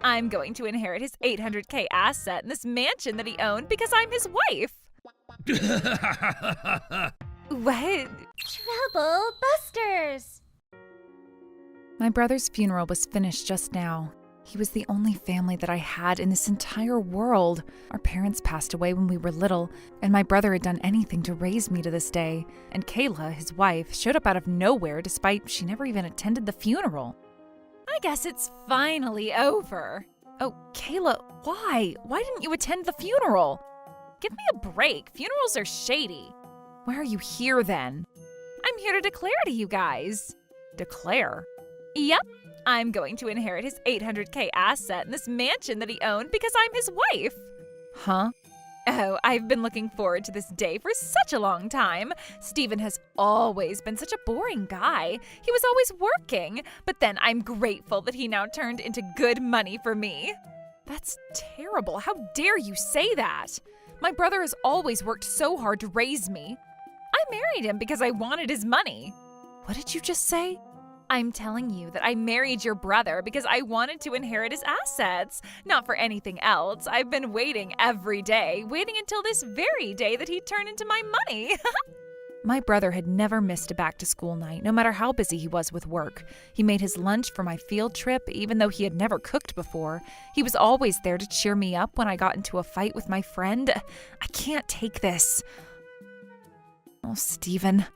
I'm going to inherit his 800K asset in this mansion that he owned because I'm his wife. What? Trouble Busters! My brother's funeral was finished just now. He was the only family that I had in this entire world. Our parents passed away when we were little, and my brother had done anything to raise me to this day. And Kayla, his wife, showed up out of nowhere despite she never even attended the funeral. I guess it's finally over. Oh, Kayla, why? Why didn't you attend the funeral? Give me a break. Funerals are shady. Why are you here then? I'm here to declare to you guys. Declare? Yep. I'm going to inherit his 800K asset in this mansion that he owned because I'm his wife. Huh? Oh, I've been looking forward to this day for such a long time. Steven has always been such a boring guy. He was always working, but then I'm grateful that he now turned into good money for me. That's terrible. How dare you say that? My brother has always worked so hard to raise me. I married him because I wanted his money. What did you just say? I'm telling you that I married your brother because I wanted to inherit his assets, not for anything else. I've been waiting every day, waiting until this very day that he turned into my money. My brother had never missed a back-to-school night, no matter how busy he was with work. He made his lunch for my field trip, even though he had never cooked before. He was always there to cheer me up when I got into a fight with my friend. I can't take this. Oh, Steven.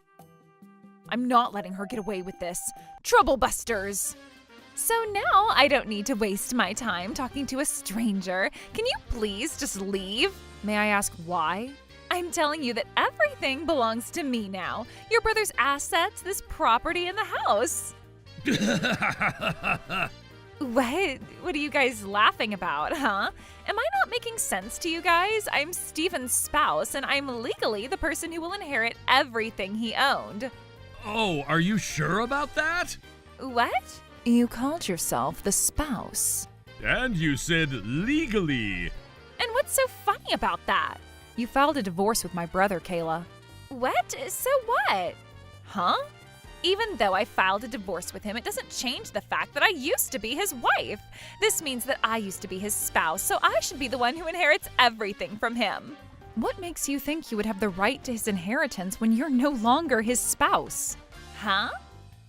I'm not letting her get away with this. Trouble Busters! So now I don't need to waste my time talking to a stranger. Can you please just leave? May I ask why? I'm telling you that everything belongs to me now. Your brother's assets, this property, and the house. What are you guys laughing about, huh? Am I not making sense to you guys? I'm Steven's spouse, and I'm legally the person who will inherit everything he owned. Oh, are you sure about that? What? You called yourself the spouse. And you said legally. And what's so funny about that? You filed a divorce with my brother, Kayla. What? So what? Huh? Even though I filed a divorce with him, it doesn't change the fact that I used to be his wife. This means that I used to be his spouse, so I should be the one who inherits everything from him. What makes you think you would have the right to his inheritance when you're no longer his spouse? Huh?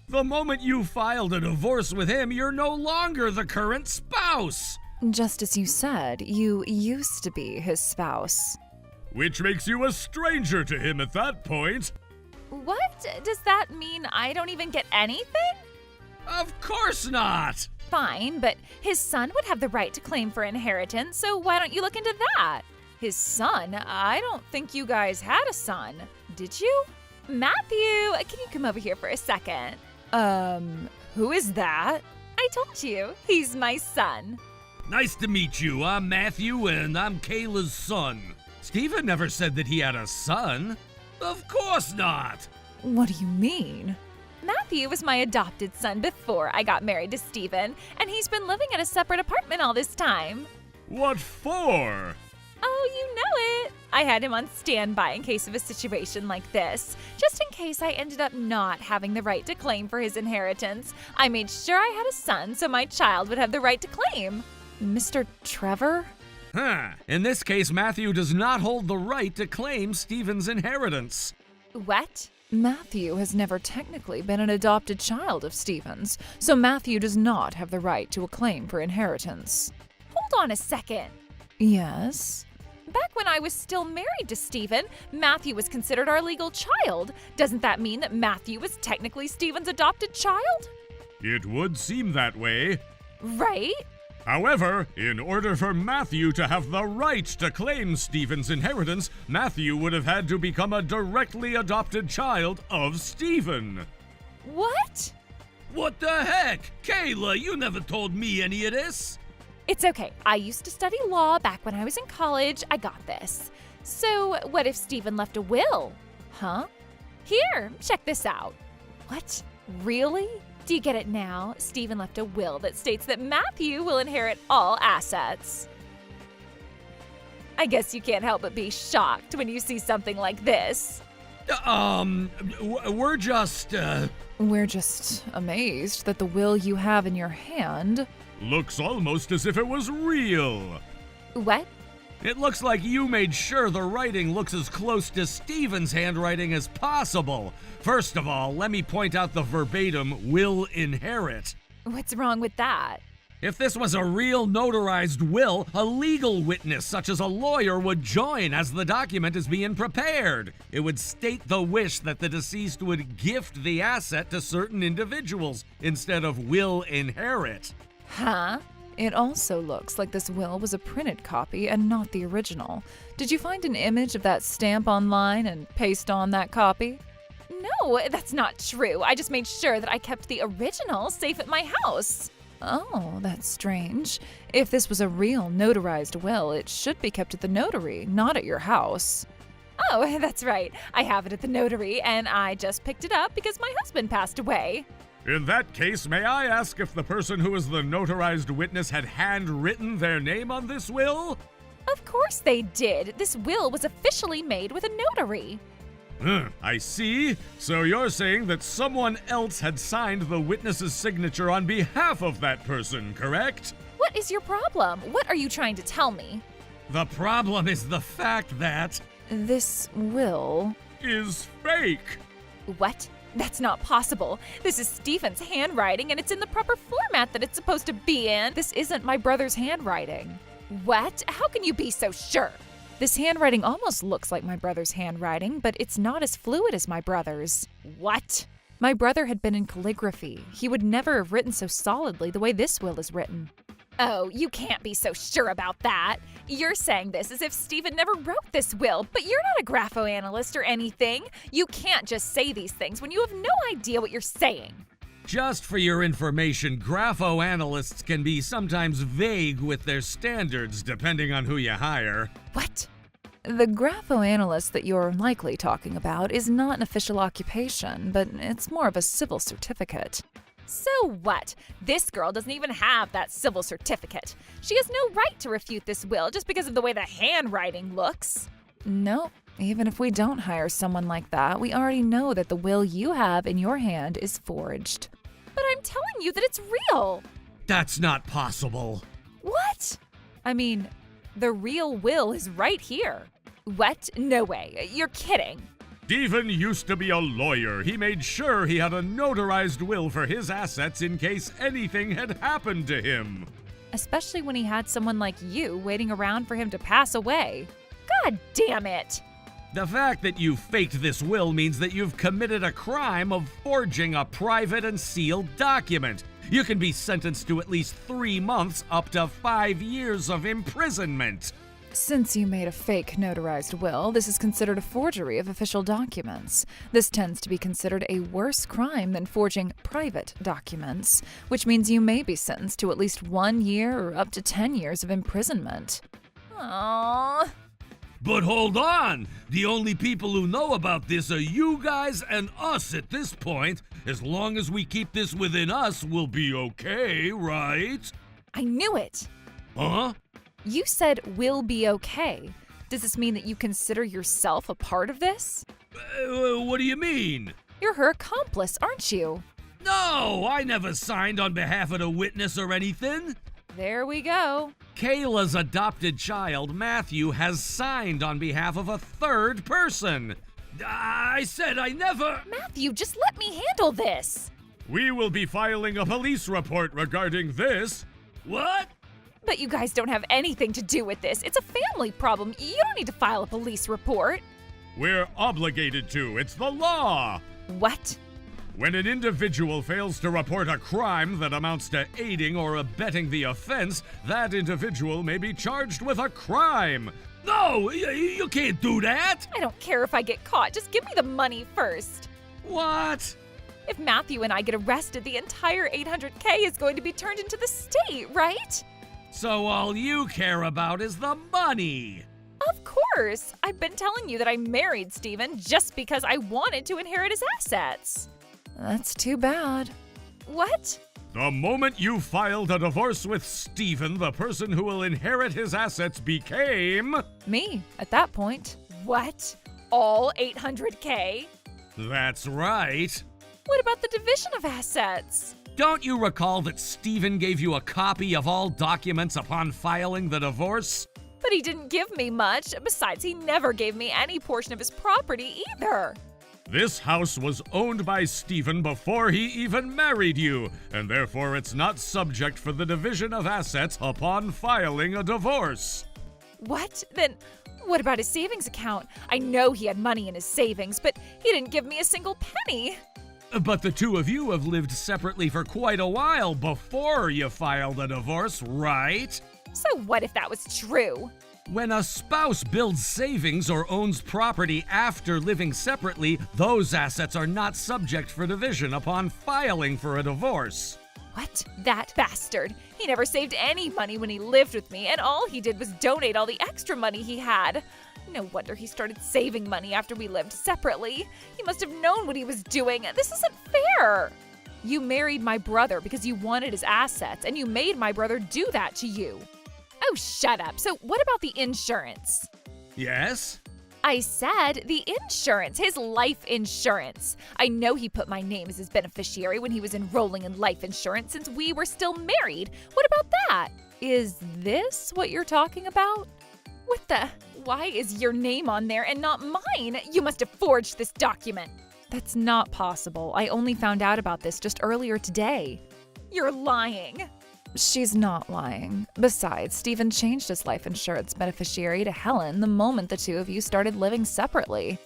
The moment you filed a divorce with him, you're no longer the current spouse. Just as you said, you used to be his spouse. Which makes you a stranger to him at that point. What? Does that mean I don't even get anything? Of course not. Fine, but his son would have the right to claim for inheritance, so why don't you look into that? His son? I don't think you guys had a son. Did you? Matthew, can you come over here for a second? Who is that? I told you, he's my son. Nice to meet you. I'm Matthew, and I'm Kayla's son. Steven never said that he had a son. Of course not. What do you mean? Matthew was my adopted son before I got married to Steven, and he's been living in a separate apartment all this time. What for? Oh, you know it. I had him on standby in case of a situation like this. Just in case I ended up not having the right to claim for his inheritance, I made sure I had a son so my child would have the right to claim. Mr. Trevor? In this case, Matthew does not hold the right to claim Steven's inheritance. What? Matthew has never technically been an adopted child of Steven's, so Matthew does not have the right to a claim for inheritance. Hold on a second. Yes? Back when I was still married to Steven, Matthew was considered our legal child. Doesn't that mean that Matthew was technically Steven's adopted child? It would seem that way. Right? However, in order for Matthew to have the right to claim Steven's inheritance, Matthew would have had to become a directly adopted child of Steven. What? What the heck? Kayla, you never told me any of this. It's okay. I used to study law back when I was in college. I got this. So, what if Steven left a will? Huh? Here, check this out. What? Really? Do you get it now? Steven left a will that states that Matthew will inherit all assets. I guess you can't help but be shocked when you see something like this. We're just We're just amazed that the will you have in your hand Looks almost as if it was real. What? It looks like you made sure the writing looks as close to Stephen's handwriting as possible. First of all, let me point out the verbatim "will inherit." What's wrong with that? If this was a real notarized will, a legal witness such as a lawyer would join as the document is being prepared. It would state the wish that the deceased would gift the asset to certain individuals instead of will inherit. Huh? It also looks like this will was a printed copy and not the original. Did you find an image of that stamp online and paste on that copy? No, that's not true. I just made sure that I kept the original safe at my house. Oh, that's strange. If this was a real notarized will, it should be kept at the notary, not at your house. Oh, that's right. I have it at the notary, and I just picked it up because my husband passed away. In that case, may I ask if the person who is the notarized witness had handwritten their name on this will? Of course they did. This will was officially made with a notary. I see. So you're saying that someone else had signed the witness's signature on behalf of that person, correct? What is your problem? What are you trying to tell me? The problem is the fact that This will. is fake. What? That's not possible. This is Stephen's handwriting, and it's in the proper format that it's supposed to be in. This isn't my brother's handwriting. What? How can you be so sure? This handwriting almost looks like my brother's handwriting, but it's not as fluid as my brother's. What? My brother had been in calligraphy. He would never have written so solidly the way this will is written. Oh, you can't be so sure about that. You're saying this as if Stephen never wrote this will, but you're not a graphoanalyst or anything. You can't just say these things when you have no idea what you're saying. Just for your information, graphoanalysts can be sometimes vague with their standards depending on who you hire. What? The graphoanalyst that you're likely talking about is not an official occupation, but it's more of a civil certificate. So what? This girl doesn't even have that civil certificate. She has no right to refute this will just because of the way the handwriting looks. No, even if we don't hire someone like that, we already know that the will you have in your hand is forged. But I'm telling you that it's real. That's not possible. What? I mean, the real will is right here. What? No way. You're kidding. Stephen used to be a lawyer. He made sure he had a notarized will for his assets in case anything had happened to him. Especially when he had someone like you waiting around for him to pass away. God damn it. The fact that you faked this will means that you've committed a crime of forging a private and sealed document. You can be sentenced to at least 3 months up to 5 years of imprisonment. Since you made a fake notarized will, this is considered a forgery of official documents. This tends to be considered a worse crime than forging private documents, which means you may be sentenced to at least 1 year or up to 10 years of imprisonment. Aww. But hold on! The only people who know about this are you guys and us at this point. As long as we keep this within us, we'll be okay, right? I knew it. Huh? You said we'll be okay. Does this mean that you consider yourself a part of this? What do you mean? You're her accomplice, aren't you? No, I never signed on behalf of the witness or anything. There we go. Kayla's adopted child, Matthew, has signed on behalf of a third person. I said I never... Matthew, just let me handle this. We will be filing a police report regarding this. What? But you guys don't have anything to do with this. It's a family problem. You don't need to file a police report. We're obligated to. It's the law. What? When an individual fails to report a crime that amounts to aiding or abetting the offense, that individual may be charged with a crime. No, you can't do that. I don't care if I get caught. Just give me the money first. What? If Matthew and I get arrested, the entire $800K is going to be turned into the state, right? So all you care about is the money. Of course. I've been telling you that I married Stephen just because I wanted to inherit his assets. That's too bad. What? The moment you filed a divorce with Stephen, the person who will inherit his assets became... Me, at that point. What? All $800K? That's right. What about the division of assets? Don't you recall that Stephen gave you a copy of all documents upon filing the divorce? But he didn't give me much. Besides, he never gave me any portion of his property either. This house was owned by Stephen before he even married you, and therefore it's not subject for the division of assets upon filing a divorce. What? Then what about his savings account? I know he had money in his savings, but he didn't give me a single penny. But the two of you have lived separately for quite a while before you filed a divorce, right? So what if that was true? When a spouse builds savings or owns property after living separately, those assets are not subject for division upon filing for a divorce. What? That bastard. He never saved any money when he lived with me, and all he did was donate all the extra money he had. No wonder he started saving money after we lived separately. He must have known what he was doing. This isn't fair. You married my brother because you wanted his assets, and you made my brother do that to you. Oh, shut up. So what about the insurance? Yes? I said the insurance, his life insurance. I know he put my name as his beneficiary when he was enrolling in life insurance since we were still married. What about that? Is this what you're talking about? What the? Why is your name on there and not mine? You must have forged this document. That's not possible. I only found out about this just earlier today. You're lying. She's not lying. Besides, Stephen changed his life insurance beneficiary to Helen the moment the two of you started living separately.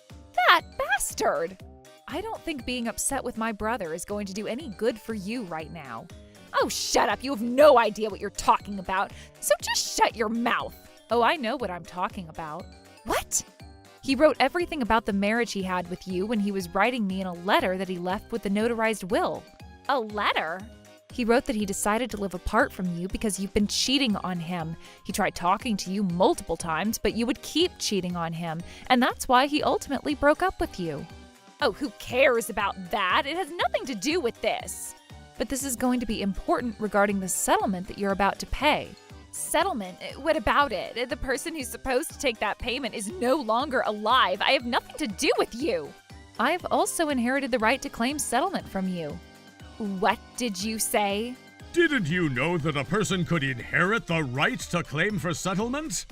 That bastard! I don't think being upset with my brother is going to do any good for you right now. Oh, shut up. You have no idea what you're talking about. So just shut your mouth. Oh, I know what I'm talking about. What? He wrote everything about the marriage he had with you when he was writing me in a letter that he left with the notarized will. A letter? He wrote that he decided to live apart from you because you've been cheating on him. He tried talking to you multiple times, but you would keep cheating on him, and that's why he ultimately broke up with you. Oh, who cares about that? It has nothing to do with this. But this is going to be important regarding the settlement that you're about to pay. Settlement? What about it? The person who's supposed to take that payment is no longer alive. I have nothing to do with you. I've also inherited the right to claim settlement from you. What did you say? Didn't you know that a person could inherit the right to claim for settlement?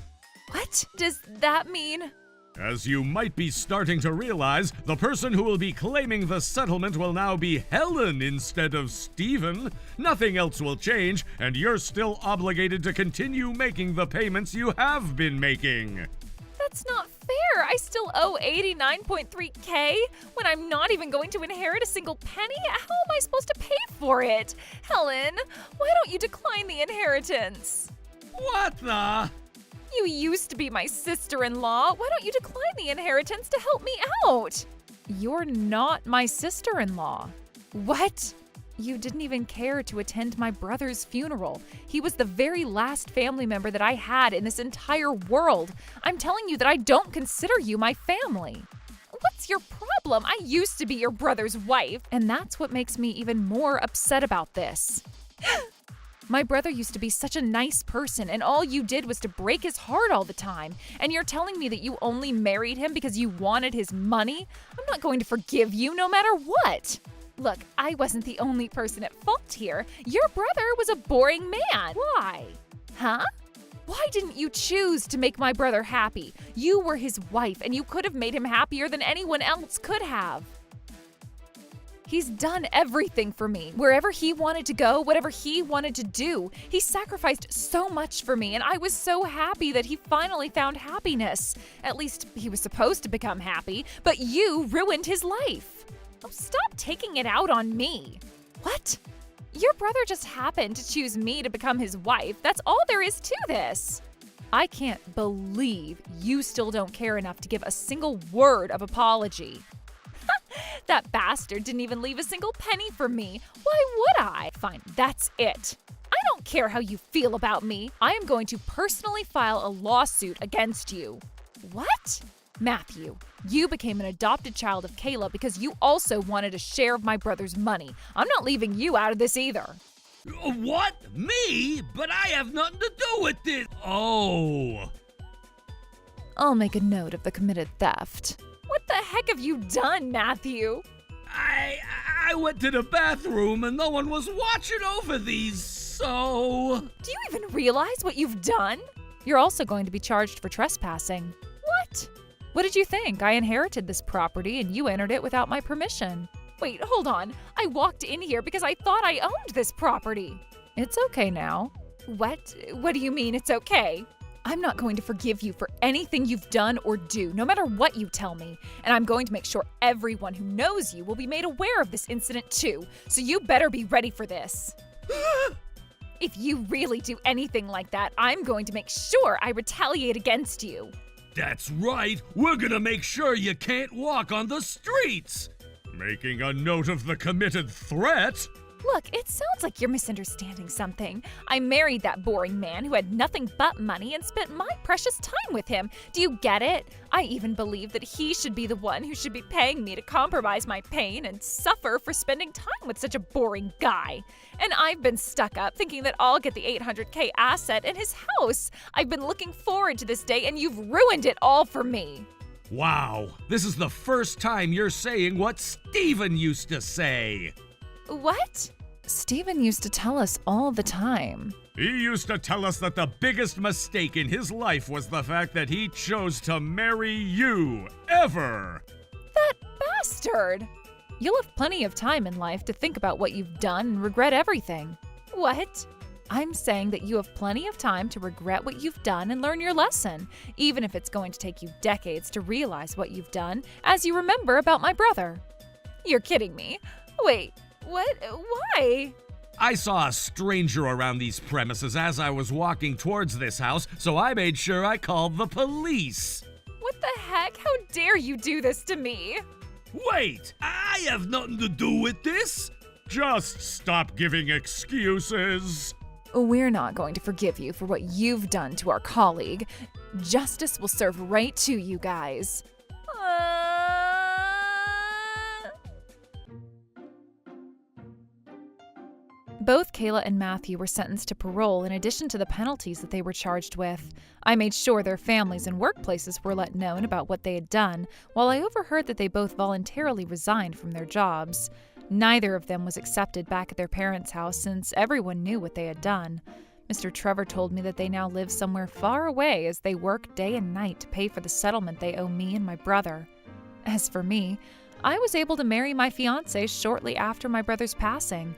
What does that mean? As you might be starting to realize, the person who will be claiming the settlement will now be Helen instead of Stephen. Nothing else will change, and you're still obligated to continue making the payments you have been making. That's not fair. I still owe $89.3K when I'm not even going to inherit a single penny. How am I supposed to pay for it? Helen, why don't you decline the inheritance? What the? You used to be my sister-in-law. Why don't you decline the inheritance to help me out? You're not my sister-in-law. What? You didn't even care to attend my brother's funeral. He was the very last family member that I had in this entire world. I'm telling you that I don't consider you my family. What's your problem? I used to be your brother's wife. And that's what makes me even more upset about this. My brother used to be such a nice person, and all you did was to break his heart all the time. And you're telling me that you only married him because you wanted his money? I'm not going to forgive you no matter what. Look, I wasn't the only person at fault here. Your brother was a boring man. Why? Huh? Why didn't you choose to make my brother happy? You were his wife, and you could have made him happier than anyone else could have. He's done everything for me. Wherever he wanted to go, whatever he wanted to do. He sacrificed so much for me, and I was so happy that he finally found happiness. At least he was supposed to become happy, but you ruined his life. Oh, stop taking it out on me. What? Your brother just happened to choose me to become his wife. That's all there is to this. I can't believe you still don't care enough to give a single word of apology. That bastard didn't even leave a single penny for me. Why would I? Fine, that's it. I don't care how you feel about me. I am going to personally file a lawsuit against you. What? Matthew, you became an adopted child of Kayla because you also wanted a share of my brother's money. I'm not leaving you out of this either. What? Me? But I have nothing to do with this. Oh. I'll make a note of the committed theft. What the heck have you done, Matthew? I went to the bathroom and no one was watching over these, so... Do you even realize what you've done? You're also going to be charged for trespassing. What? What did you think? I inherited this property and you entered it without my permission. Wait, hold on. I walked in here because I thought I owned this property. It's okay now. What? What do you mean it's okay? I'm not going to forgive you for anything you've done or do, no matter what you tell me. And I'm going to make sure everyone who knows you will be made aware of this incident too. So you better be ready for this. If you really do anything like that, I'm going to make sure I retaliate against you. That's right, we're gonna make sure you can't walk on the streets. Making a note of the committed threat. Look, it sounds like you're misunderstanding something. I married that boring man who had nothing but money and spent my precious time with him. Do you get it? I even believe that he should be the one who should be paying me to compromise my pain and suffer for spending time with such a boring guy. And I've been stuck up thinking that I'll get the $800K asset in his house. I've been looking forward to this day and you've ruined it all for me. Wow, this is the first time you're saying what Steven used to say. What? Steven used to tell us all the time. He used to tell us that the biggest mistake in his life was the fact that he chose to marry you, ever. That bastard! You'll have plenty of time in life to think about what you've done and regret everything. What? I'm saying that you have plenty of time to regret what you've done and learn your lesson, even if it's going to take you decades to realize what you've done, as you remember about my brother. You're kidding me. Wait, what? Why? I saw a stranger around these premises as I was walking towards this house, so I made sure I called the police. What the heck? How dare you do this to me? Wait, I have nothing to do with this. Just stop giving excuses. We're not going to forgive you for what you've done to our colleague. Justice will serve right to you guys. Both Kayla and Matthew were sentenced to parole in addition to the penalties that they were charged with. I made sure their families and workplaces were let known about what they had done, while I overheard that they both voluntarily resigned from their jobs. Neither of them was accepted back at their parents' house since everyone knew what they had done. Mr. Trevor told me that they now live somewhere far away as they work day and night to pay for the settlement they owe me and my brother. As for me, I was able to marry my fiancé shortly after my brother's passing.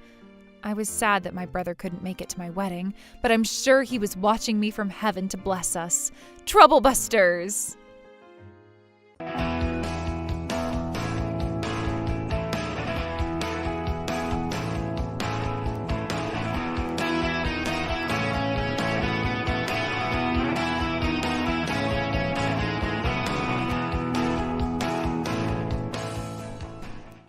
I was sad that my brother couldn't make it to my wedding, but I'm sure he was watching me from heaven to bless us. Troublebusters!